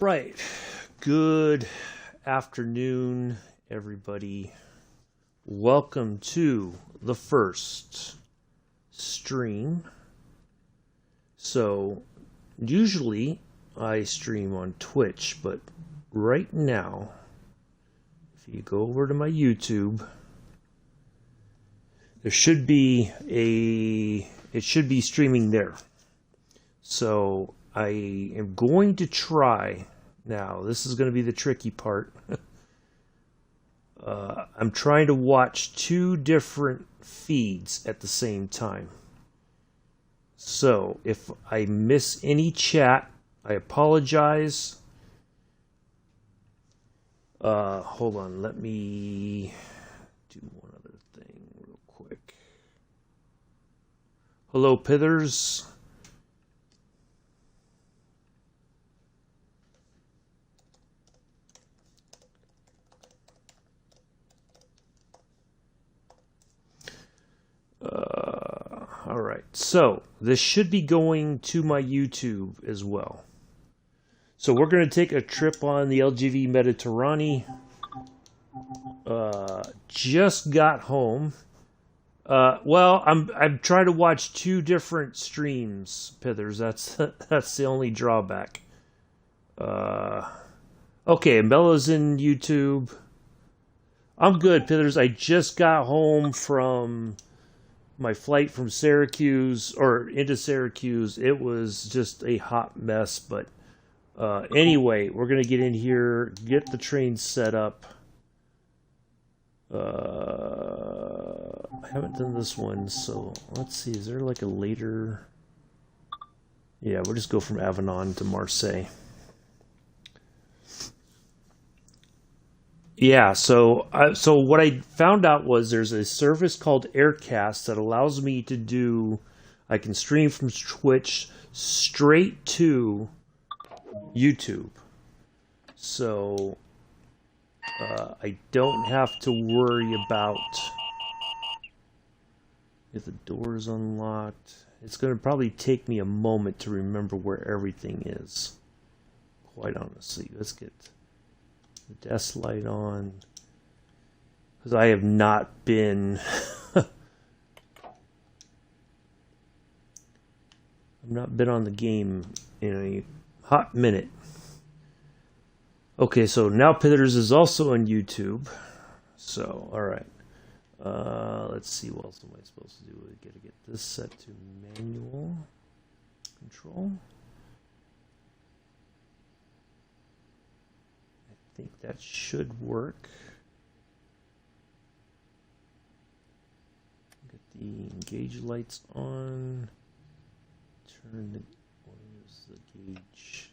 Right. Good afternoon, everybody. Welcome to the first stream. So, usually I stream on Twitch, but right now, if you go over to my YouTube, it should be streaming there. So, I am going to try now. This is going to be the tricky part. I'm trying to watch two different feeds at the same time. So if I miss any chat, I apologize. Hold on, let me do one other thing real quick. Hello, Pithers. All right, so this should be going to my YouTube as well. So we're going to take a trip on the LGV Mediterranean. Just got home. Well, I'm trying to watch two different streams, Pithers. That's the only drawback. Okay, Mello's in YouTube. I'm good, Pithers. I just got home from my flight from Syracuse, or into Syracuse. It was just a hot mess, but anyway, we're going to get in here, get the train set up. I haven't done this one, so let's see, is there like a later... Yeah, we'll just go from Avignon to Marseille. Yeah, so what I found out was there's a service called Aircast that allows me to do... I can stream from Twitch straight to YouTube. So I don't have to worry about if the door is unlocked. It's going to probably take me a moment to remember where everything is. Quite honestly, let's get the desk light on, because I have not been I've not been on the game in a hot minute. Okay, so now Pithers is also on YouTube. So, alright. Let's see, what else am I supposed to do? We gotta get this set to manual control. I think that should work. Get the engage lights on. Turn the... Where's the gauge?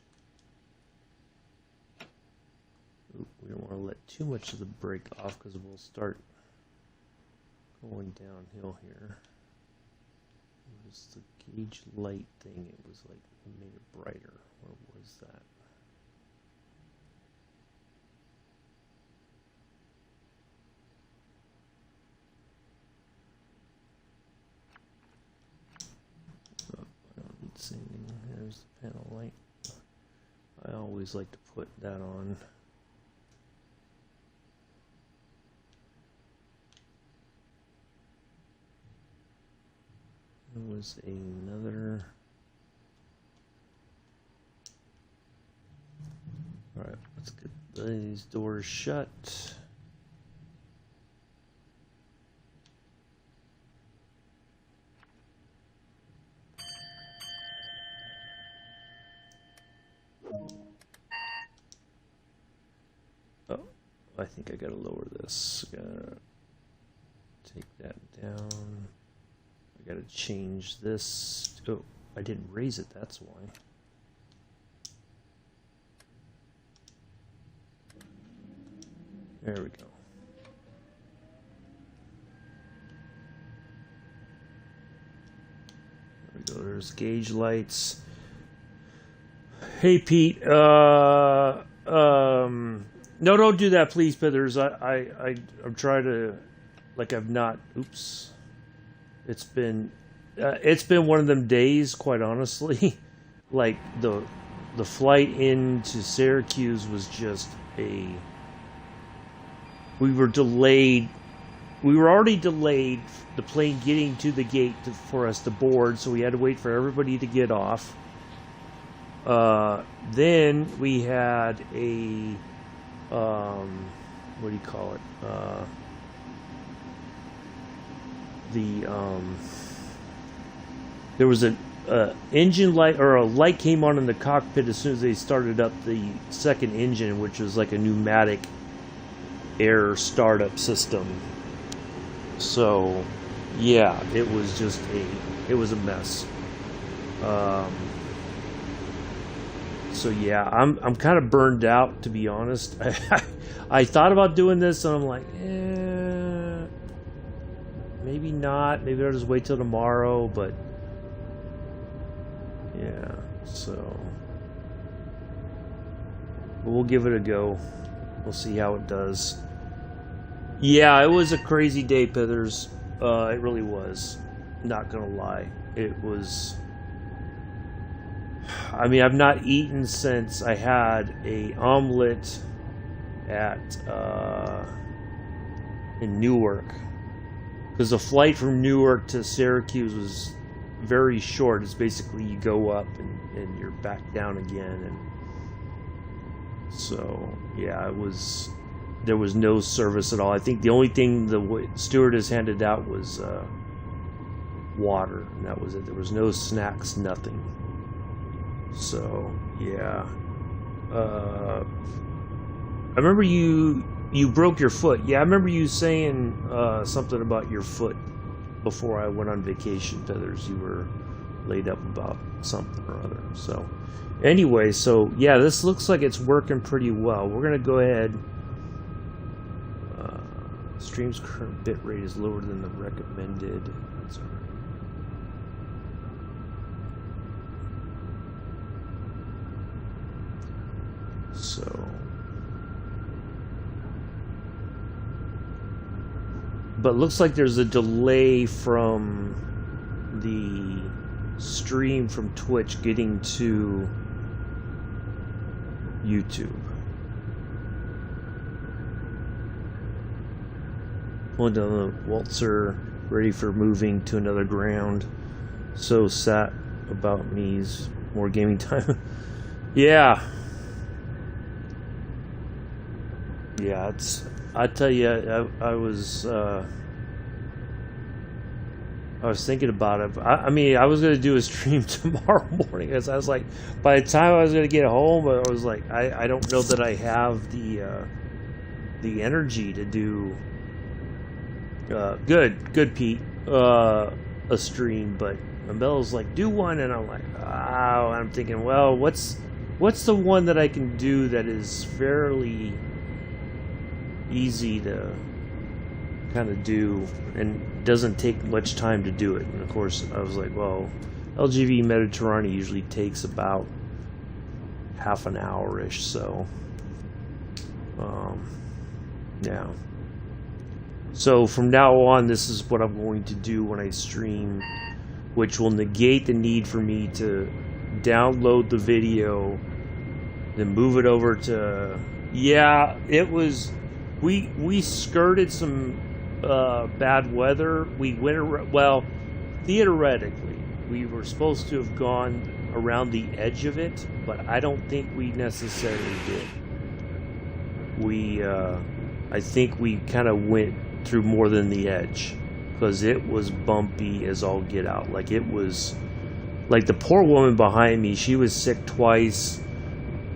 Oop, we don't want to let too much of the brake off because we'll start going downhill here. Where's the gauge light thing? It was like, it made it brighter. Where was that? There's the panel light. I always like to put that on. There was another. Alright, let's get these doors shut. Oh, I think I gotta lower this. Gotta take that down. I gotta change this. Oh, I didn't raise it, that's why. There we go. There we go, there's gauge lights. Hey Pete, no, don't do that, please, Pithers. I'm trying to, like, I've not. Oops. It's been one of them days, quite honestly. Like the flight into Syracuse was just a... We were delayed. We were already delayed, the plane getting to the gate for us to board, so we had to wait for everybody to get off. Then we had a, what do you call it? There was a engine light, or a light came on in the cockpit as soon as they started up the second engine, which was like a pneumatic air startup system. So yeah, it was just it was a mess. So yeah, I'm kind of burned out, to be honest. I thought about doing this and I'm like, maybe not. Maybe I'll just wait till tomorrow, but yeah, so we'll give it a go. We'll see how it does. Yeah, it was a crazy day, Pithers. It really was. Not gonna lie. It was... I mean, I've not eaten since I had a omelet at in Newark. Because the flight from Newark to Syracuse was very short. It's basically you go up and you're back down again. And so, yeah, it was... There was no service at all. I think the only thing the stewardess handed out was water, and that was it. There was no snacks, nothing. So, yeah. I remember you broke your foot. Yeah, I remember you saying something about your foot before I went on vacation, Feathers. You were laid up about something or other. So, anyway, so, yeah, this looks like it's working pretty well. We're going to go ahead... Stream's current bit rate is lower than the recommended. Sorry. So, but looks like there's a delay from the stream from Twitch getting to YouTube. Pulling down the Waltzer, ready for moving to another ground. So sat about me's more gaming time. Yeah. Yeah, it's... I tell you, I was thinking about it. I mean, I was going to do a stream tomorrow morning. As I was like, by the time I was going to get home, I was like, I don't know that I have the energy to do... good Pete, a stream, but Mel's like, do one, and I'm like, oh, I'm thinking, well, what's the one that I can do that is fairly easy to kind of do and doesn't take much time to do it. And of course I was like, well, LGV Mediterranean usually takes about half an hour-ish, so yeah. So from now on, this is what I'm going to do when I stream, which will negate the need for me to download the video, then move it over to... Yeah, it was... We skirted some bad weather. We went... Well, theoretically, we were supposed to have gone around the edge of it, but I don't think we necessarily did. I think we kind of went through more than the edge, because it was bumpy as all get out. Like, it was like the poor woman behind me, she was sick twice.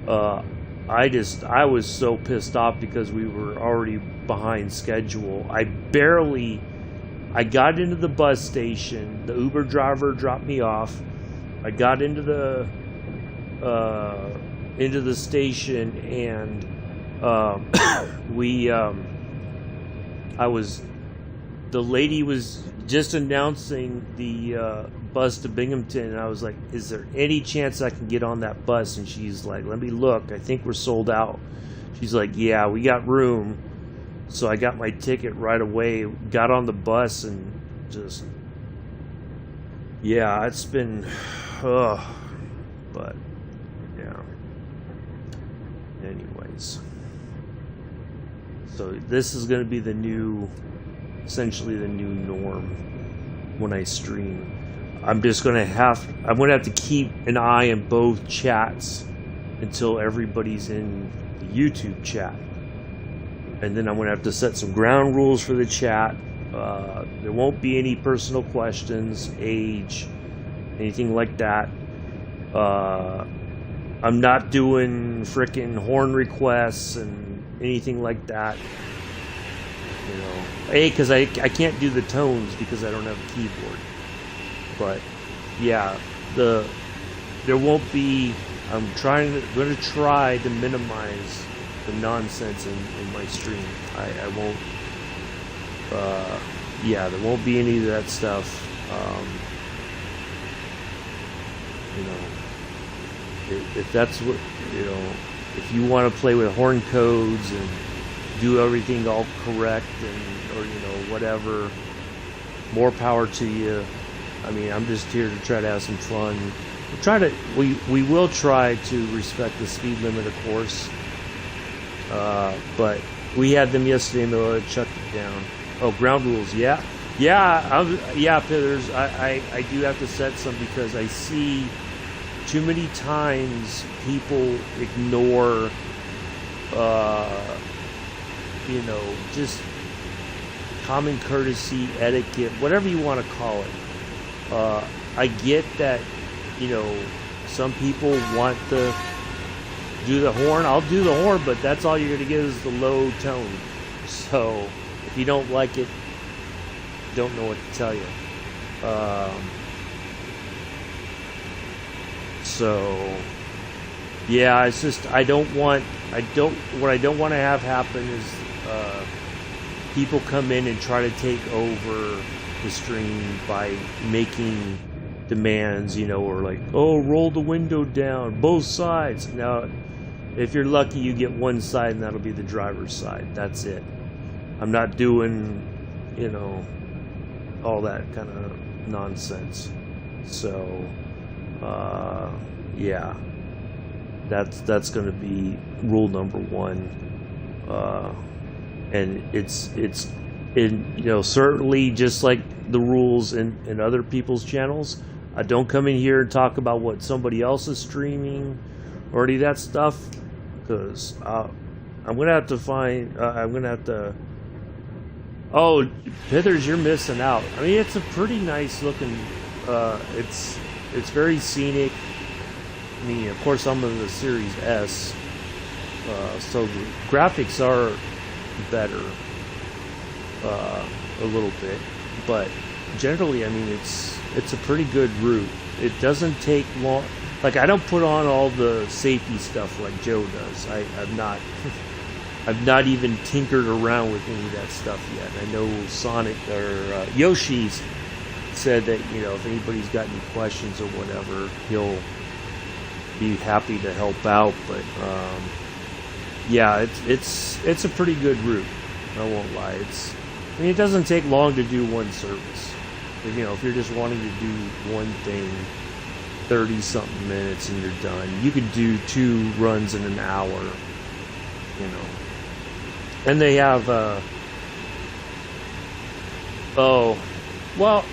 I was so pissed off because we were already behind schedule. I got into the bus station, the Uber driver dropped me off, I got into the station, and the lady was just announcing the bus to Binghamton, and I was like, is there any chance I can get on that bus? And she's like, let me look, I think we're sold out. She's like, yeah, we got room. So I got my ticket right away, got on the bus, and just, yeah, it's been, but, yeah. anyways. So this is going to be the new, essentially the new norm when I stream. I'm going to have to keep an eye on both chats until everybody's in the YouTube chat. And then I'm going to have to set some ground rules for the chat. There won't be any personal questions, age, anything like that. I'm not doing frickin' horn requests and anything like that. You know, because I can't do the tones because I don't have a keyboard. But yeah, there won't be. I'm going to try to minimize the nonsense in my stream. I won't. Yeah, there won't be any of that stuff. You know, if that's what, you know, if you want to play with horn codes and do everything all correct or you know, whatever, more power to you. I mean, I'm just here to try to have some fun. We will try to respect the speed limit, of course. But we had them yesterday and they chucked it down. Oh, ground rules, yeah, Pithers. I do have to set some because I see too many times people ignore, you know, just common courtesy, etiquette, whatever you want to call it. I get that, you know, some people want to do the horn. I'll do the horn, but that's all you're going to get is the low tone. So if you don't like it, don't know what to tell you. So yeah, it's just what I don't want to have happen is people come in and try to take over the stream by making demands, you know, or like, oh, roll the window down, both sides. Now, if you're lucky, you get one side, and that'll be the driver's side. That's it. I'm not doing, you know, all that kind of nonsense. So, yeah, that's going to be rule number one. And it's you know, certainly just like the rules in other people's channels. I don't come in here and talk about what somebody else is streaming or any of that stuff, because I'm gonna have to find. I'm gonna have to. Oh, Pithers, you're missing out. I mean, it's a pretty nice looking. It's very scenic. I mean, of course, I'm in the Series S, so the graphics are better a little bit, but generally, I mean, it's a pretty good route. It doesn't take long. Like, I don't put on all the safety stuff like Joe does. I've not even tinkered around with any of that stuff yet. I know Sonic or Yoshi's said that, you know, if anybody's got any questions or whatever, he'll be happy to help out. But yeah, it's a pretty good route. I won't lie. I mean, it doesn't take long to do one service. You know, if you're just wanting to do one thing, 30-something minutes and you're done. You could do 2 runs in an hour, you know. And they have, oh, well,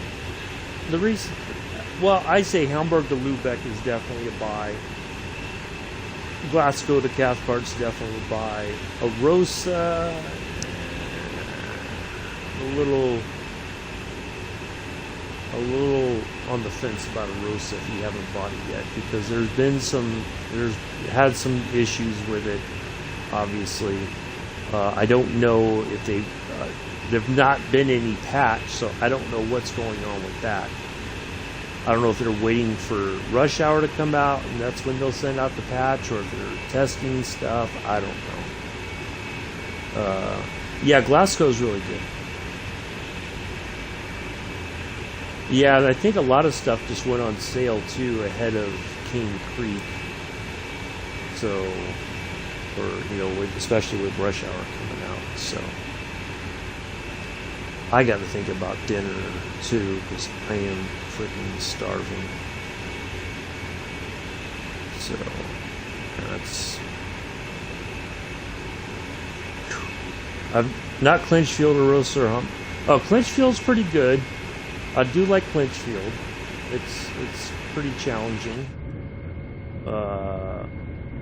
I say Hamburg to Lübeck is definitely a buy. Glasgow to Cathcart's definitely a buy. Arosa, a little on the fence about Arosa if you haven't bought it yet, because there's had some issues with it, obviously. I don't know if there've not been any patch, so I don't know what's going on with that. I don't know if they're waiting for rush hour to come out and that's when they'll send out the patch, or if they're testing stuff. I don't know. Yeah, Glasgow's really good. Yeah, and I think a lot of stuff just went on sale too ahead of King Creek. So, or you know, especially with rush hour coming out. So, I got to think about dinner too, because I am freaking starving. So, I've not Clinchfield or Rosa or Hump. Oh, Clinchfield's pretty good. I do like Clinchfield. It's pretty challenging.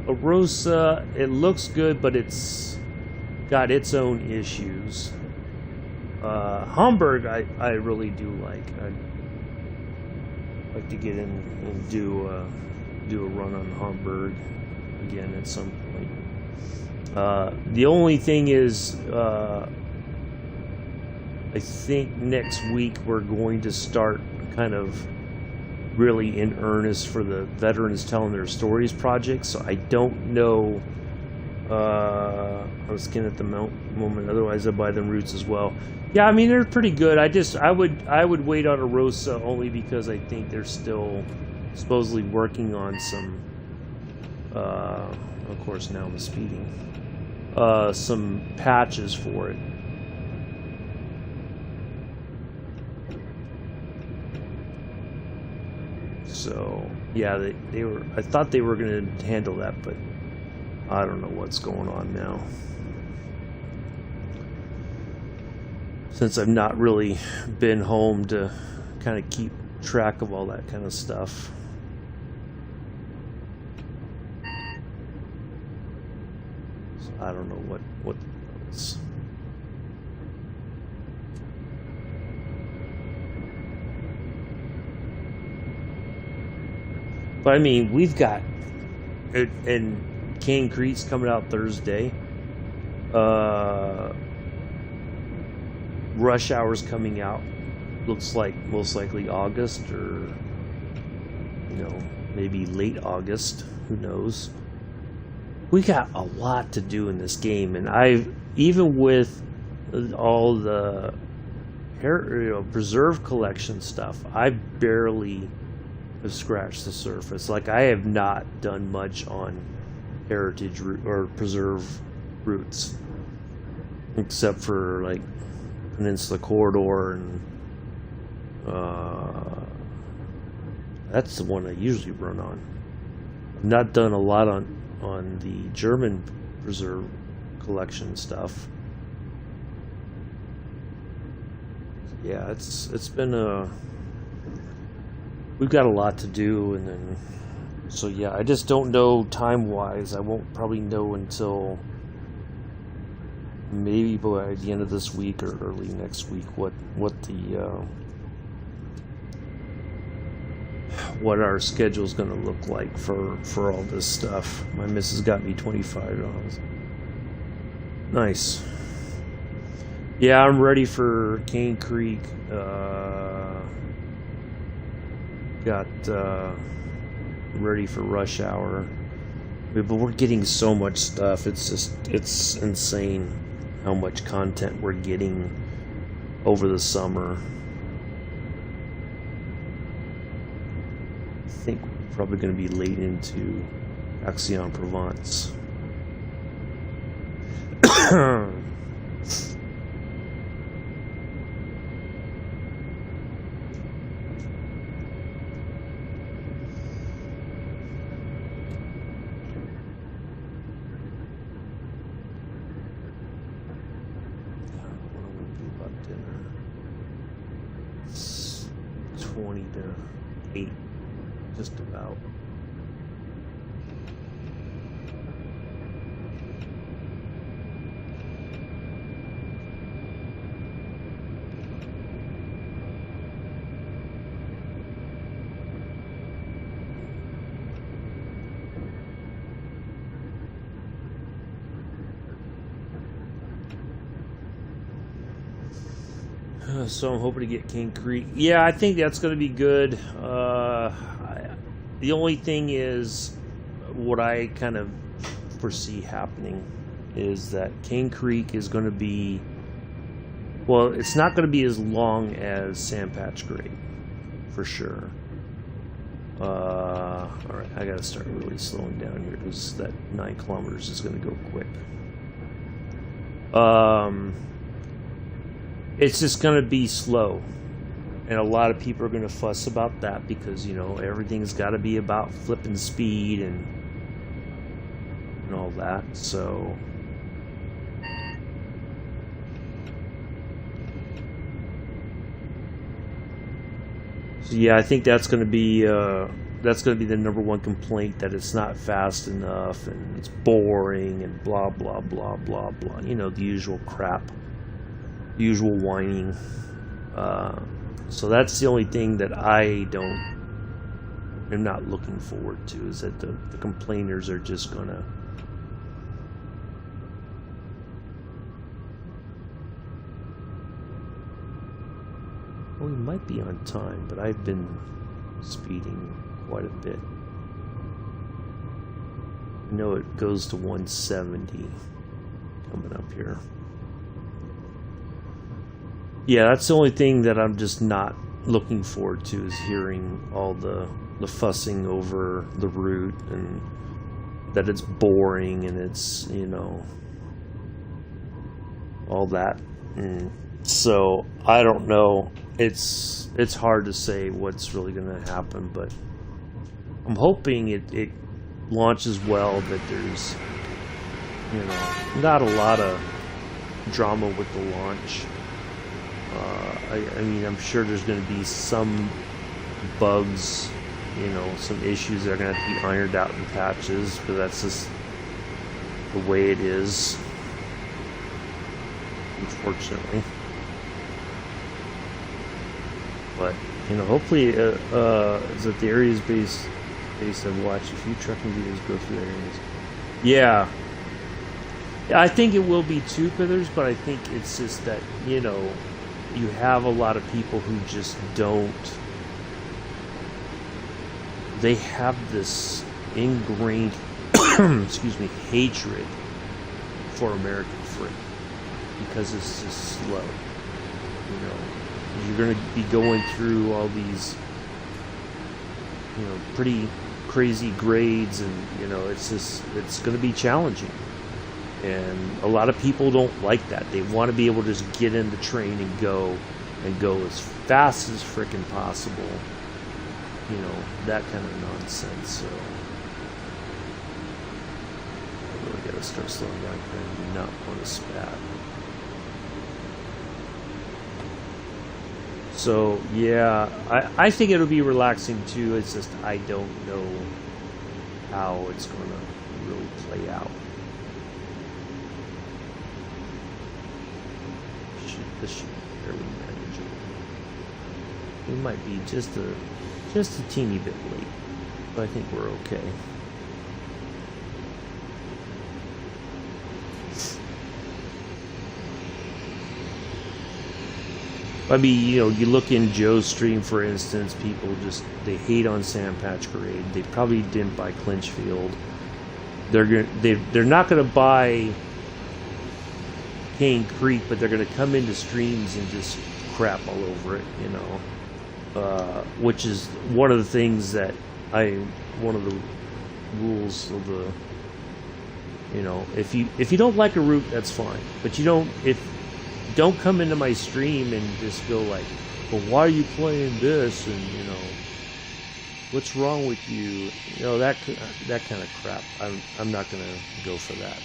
Arosa, it looks good, but it's got its own issues. Hamburg, I really do like. I'd like to get in and do a run on Hamburg again at some point. The only thing is, I think next week we're going to start kind of really in earnest for the Veterans Telling Their Stories project, so I don't know. I was skin at the moment, otherwise I'd buy them roots as well. Yeah, I mean, they're pretty good. I would wait on Arosa only because I think they're still supposedly working on some, of course now I'm speeding, some patches for it. So yeah, they were. I thought they were going to handle that, but I don't know what's going on now. Since I've not really been home to kind of keep track of all that kind of stuff. So I don't know what it's. But I mean, we've got, and Cane Creek's coming out Thursday. Rush Hour's coming out. Looks like most likely August, or maybe late August. Who knows? We got a lot to do in this game, and even with all the preserve collection stuff, I barely have scratched the surface. Like, I have not done much on heritage or preserve routes, except for like Peninsula Corridor, and that's the one I usually run on. I've not done a lot on the German preserve collection stuff. Yeah, it's been we've got a lot to do, and then so yeah, I just don't know time-wise. I won't probably know until maybe by the end of this week or early next week what our schedule's going to look like for all this stuff. My missus got me $25. Nice. Yeah, I'm ready for Cane Creek. Got ready for Rush Hour, but we're getting so much stuff. It's insane how much content we're getting over the summer. I think we're probably going to be late into Aix-en-Provence. It's 20 to 8, just about. So I'm hoping to get Cane Creek. Yeah, I think that's going to be good. The only thing is, what I kind of foresee happening is that Cane Creek is going to be, well, it's not going to be as long as Sandpatch Grade, for sure. Alright, I got to start really slowing down here, because that 9 kilometers is going to go quick. It's just going to be slow, and a lot of people are going to fuss about that because, everything's got to be about flipping speed and all that. So So yeah, I think that's going to be the number one complaint, that it's not fast enough and it's boring and blah blah blah blah blah. You know, the usual crap, the usual whining. So that's the only thing that I'm not looking forward to, is that the complainers are just gonna. Well, we might be on time, but I've been speeding quite a bit. I know it goes to 170 coming up here. Yeah, that's the only thing that I'm just not looking forward to, is hearing all the fussing over the route, and that it's boring, and it's, you know, all that. And so I don't know. It's hard to say what's really going to happen, but I'm hoping it launches well, that there's, you know, not a lot of drama with the launch. I mean, I'm sure there's going to be some bugs, you know, some issues that are going to have to be ironed out in patches, but that's just the way it is, unfortunately. But, you know, hopefully, is that the areas based I've watched a few trucking videos go through areas. Yeah. I think it will be too, Pithers, but I think it's just that, you know, you have a lot of people who just don't. They have this ingrained, excuse me, hatred for American freight, because it's just slow. You know, you're going to be going through all these, you know, pretty crazy grades, and, you know, it's going to be challenging. And a lot of people don't like that. They want to be able to just get in the train and go as fast as frickin' possible. You know, that kind of nonsense. So I really gotta start slowing down. I do not want to spat. So yeah, I think it'll be relaxing too. It's just I don't know how it's gonna really play out. This should be fairly manageable. We might be just a teeny bit late, but I think we're okay. I mean, you know, you look in Joe's stream, for instance, people they hate on Sandpatch Grade. They probably didn't buy Clinchfield. They're not going to buy Cane Creek, but they're going to come into streams and just crap all over it, you know, which is one of the things that one of the rules of the, you know, if you don't like a route, that's fine, but don't come into my stream and just go like, well, why are you playing this, and, you know, what's wrong with you, you know, that kind of crap. I'm not going to go for that.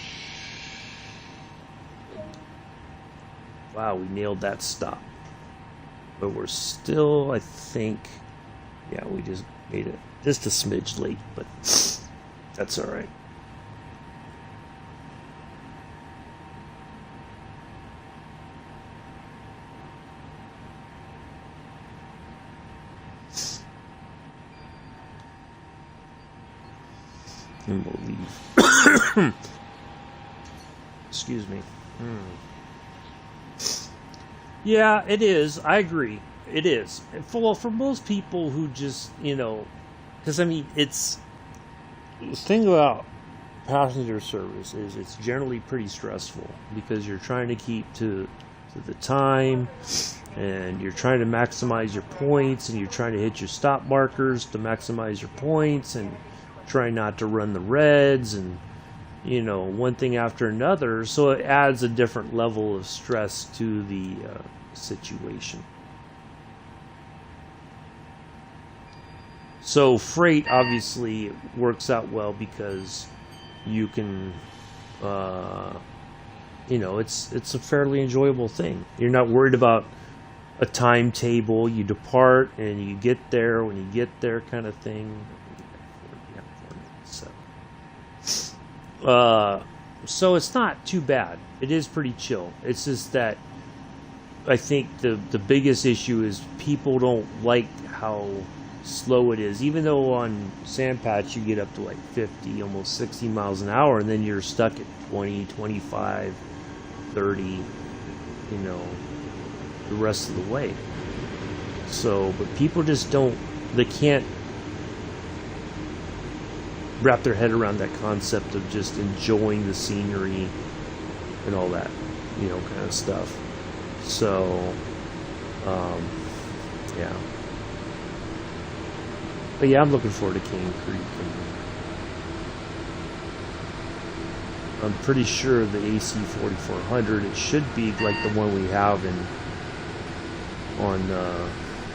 Wow, we nailed that stop. But we're still, I think, yeah, we just made it just a smidge late, but that's all right. And we'll leave. Excuse me. Yeah, it is. I agree. It is. For most people who just, you know, because I mean, it's the thing about passenger service is it's generally pretty stressful, because you're trying to keep to the time, and you're trying to maximize your points, and you're trying to hit your stop markers to maximize your points, and try not to run the reds, and, you know, one thing after another. So it adds a different level of stress to the situation. So freight obviously works out well, because you can, you know, it's a fairly enjoyable thing. You're not worried about a timetable. You depart and you get there when you get there, kind of thing. So it's not too bad. It is pretty chill. It's just that I think the biggest issue is people don't like how slow it is. Even though on Sand Patch you get up to like 50, almost 60 miles an hour, and then you're stuck at 20, 25, 30, you know, the rest of the way. So, but people just don't, they can't wrap their head around that concept of just enjoying the scenery and all that, you know, kind of stuff. So, yeah. But yeah, I'm looking forward to Cane Creek. And I'm pretty sure the AC 4400, it should be like the one we have on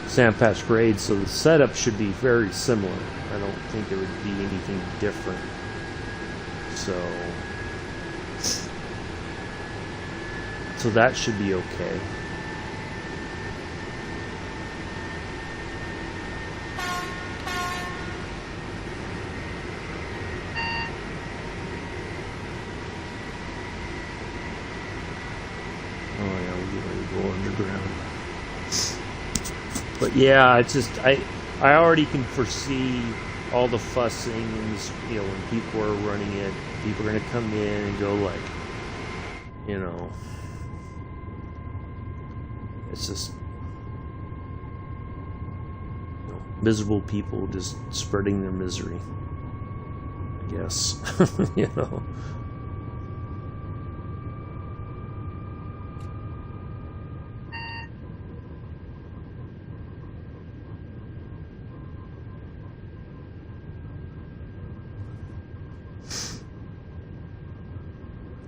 Sand Patch Parade, so the setup should be very similar. I don't think there would be anything different. So that should be okay. Oh yeah, we're getting ready to go underground. But yeah, it's just I already can foresee all the fussing and, you know, when people are running it, people are gonna come in and go like, you know, it's just, you know, miserable people just spreading their misery, I guess. You know.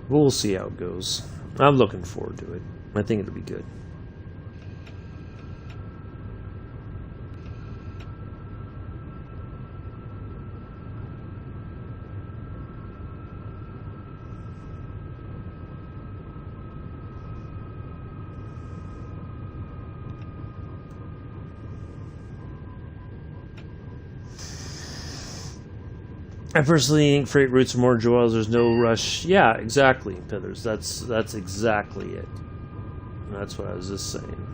We'll see how it goes. I'm looking forward to it. I think it'll be good. I personally think freight routes are more enjoyable. There's no rush. Yeah, exactly, Pithers. That's exactly it. That's what I was just saying.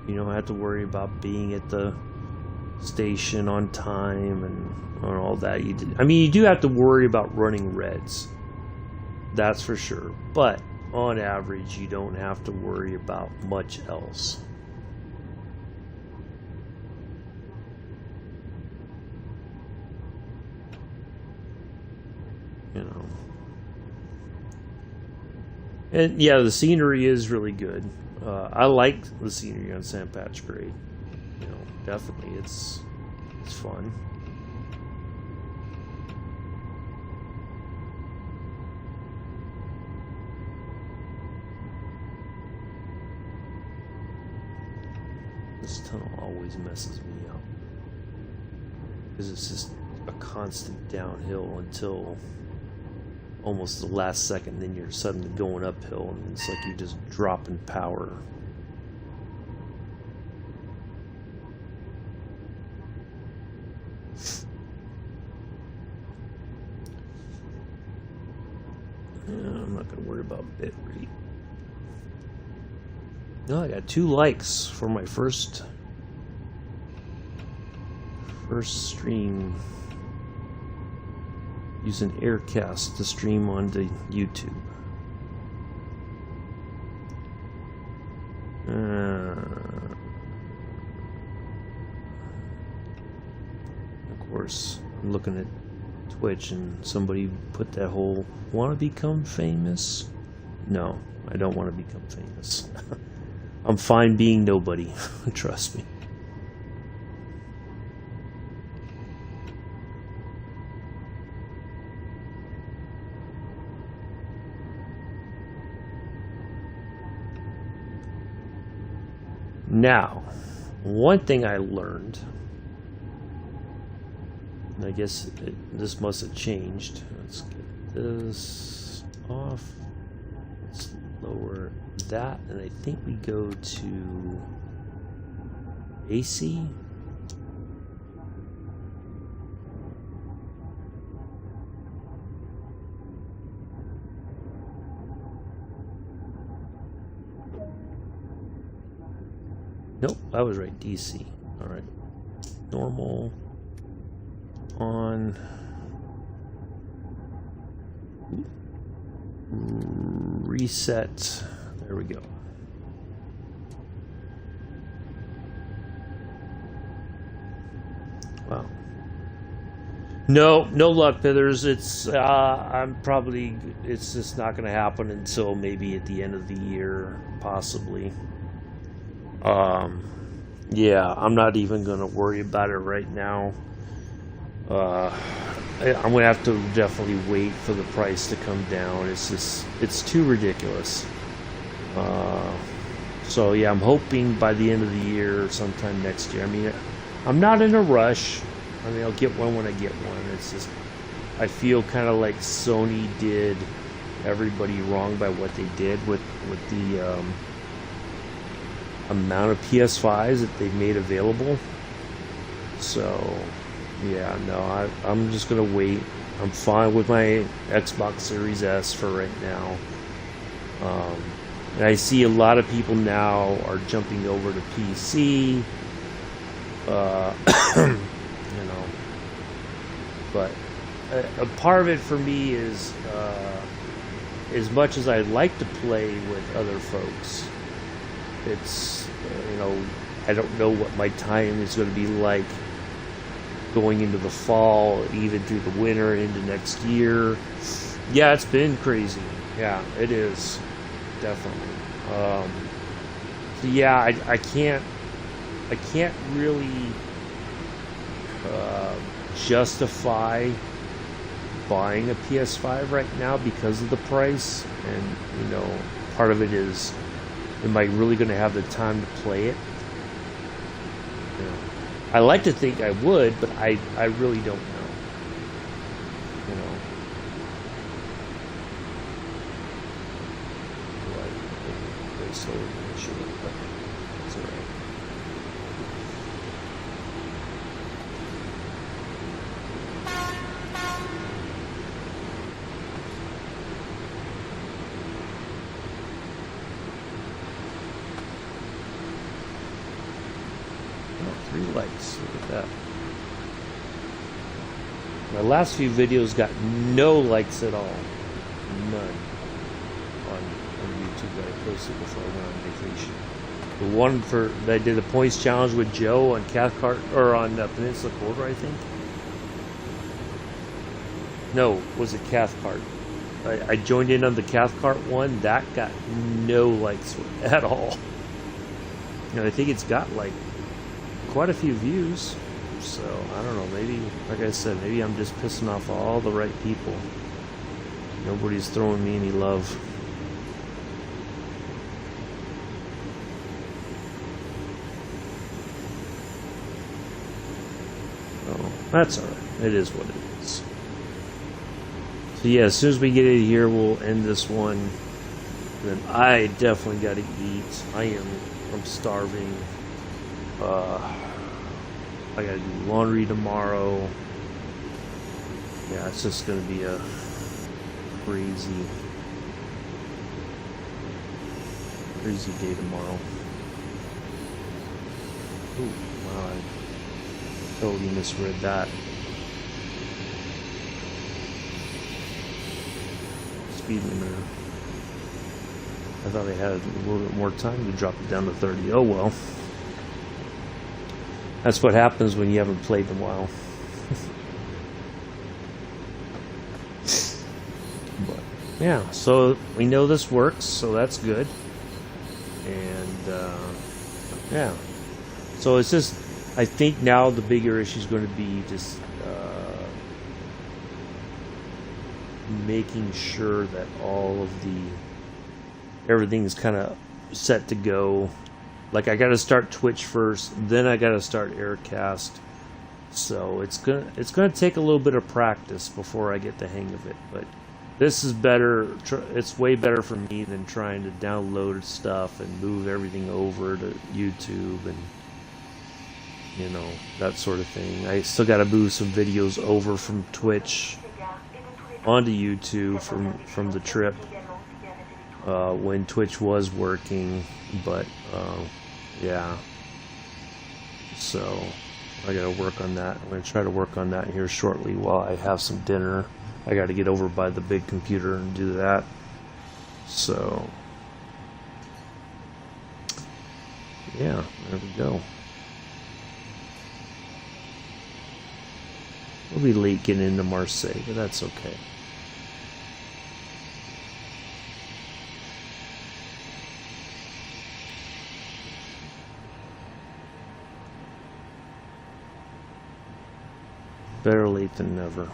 You don't have to worry about being at the station on time and all that. I mean, you do have to worry about running reds. That's for sure. But on average, you don't have to worry about much else. You know. And yeah, the scenery is really good. I like the scenery on Sand Patch Parade. You know, definitely, it's fun. This tunnel always messes me up because it's just a constant downhill until almost the last second, then you're suddenly going uphill and it's like you're just dropping power. I'm not going to worry about bit rate. No, I got 2 likes for my first stream. Using Aircast to stream onto YouTube. Of course, I'm looking at Twitch and somebody put that whole "want to become famous." No, I don't want to become famous. I'm fine being nobody. Trust me. Now, one thing I learned, and I guess this must have changed. Let's get this off. Let's lower that, and I think we go to AC. Nope, I was right, DC. All right, normal, on, reset, there we go. Wow. No luck, Pithers. It's it's just not going to happen until maybe at the end of the year, possibly. Yeah, I'm not even going to worry about it right now. I'm going to have to definitely wait for the price to come down. It's too ridiculous. So yeah, I'm hoping by the end of the year or sometime next year. I mean, I'm not in a rush. I mean, I'll get one when I get one. It's just, I feel kind of like Sony did everybody wrong by what they did with the amount of PS5s that they've made available. So yeah, no, I'm just gonna wait. I'm fine with my Xbox Series S for right now. And I see a lot of people now are jumping over to PC. You know, but a part of it for me is as much as I'd like to play with other folks, it's you know, I don't know what my time is going to be like going into the fall, even through the winter into next year. Yeah, it's been crazy. Yeah, it is, definitely. So yeah, I can't really justify buying a PS5 right now because of the price, and you know, part of it is, am I really going to have the time to play it? You know, I like to think I would, but I really don't know. You know, very slowly, but it's all right. Likes. Look at that. My last few videos got no likes at all. None. On YouTube that I posted before I went on vacation. The one that I did the points challenge with Joe on Cathcart, or on Peninsula Corridor, I think. No, was it Cathcart? I joined in on the Cathcart one. That got no likes at all. And I think it's got like quite a few views, so I don't know, maybe, like I said, maybe I'm just pissing off all the right people. Nobody's throwing me any love. Oh, that's alright. It is what it is. So yeah, as soon as we get in here, we'll end this one. And then I definitely gotta eat. I'm starving. I gotta do laundry tomorrow. Yeah, it's just gonna be a crazy day tomorrow. Ooh, wow, I totally misread that. Speed limiter. I thought I had a little bit more time to drop it down to 30. Oh well. That's what happens when you haven't played in a while. But, yeah, so we know this works, so that's good. And, yeah. So it's just, I think now the bigger issue is going to be just making sure that everything's kind of set to go. Like, I gotta start Twitch first, then I gotta start Aircast. So it's gonna take a little bit of practice before I get the hang of it. But This is better. It's way better for me than trying to download stuff and move everything over to YouTube and that sort of thing. I still got to move some videos over from Twitch onto YouTube from the trip when Twitch was working, but yeah. So I got to work on that. I'm going to try to work on that here shortly while I have some dinner. I got to get over by the big computer and do that. So yeah, there we go. We'll be late getting into Marseille, but that's okay. Better late than never.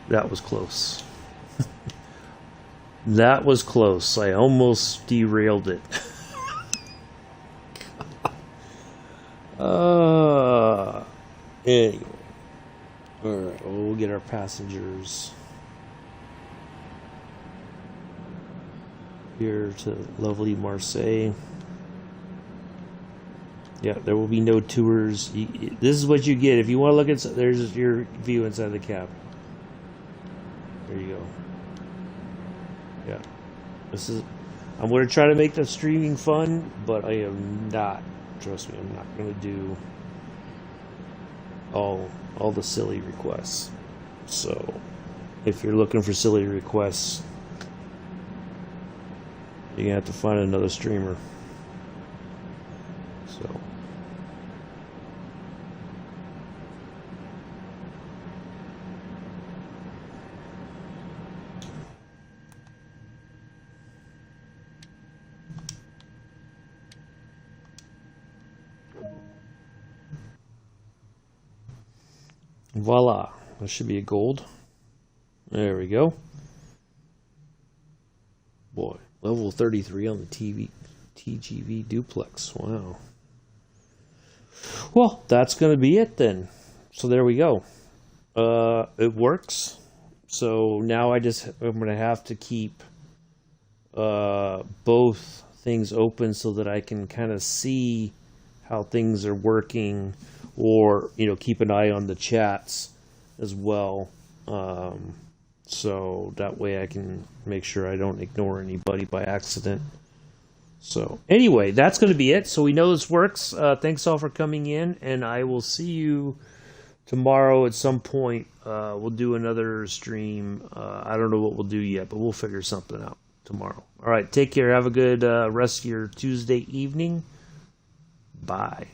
That was close. That was close. I almost derailed it. Anyway. Alright, well, we'll get our passengers here to lovely Marseille. Yeah, there will be no tours. This is what you get. If you want to look inside, there's your view inside the cab. There you go. Yeah. I'm going to try to make the streaming fun, but I am not. Trust me, I'm not going to do all the silly requests. So, if you're looking for silly requests, you're going to have to find another streamer. So. Voila. That should be a gold. There we go. Boy, level 33 on the TGV Duplex. Wow. Well, that's going to be it then. So there we go. It works. So now I'm going to have to keep both things open so that I can kind of see how things are working, or keep an eye on the chats as well, so that way I can make sure I don't ignore anybody by accident. So anyway, that's going to be it. So we know this works. Thanks all for coming in, and I will see you tomorrow at some point. We'll do another stream. I don't know what we'll do yet, but we'll figure something out tomorrow. All right, take care. Have a good rest of your Tuesday evening. Bye.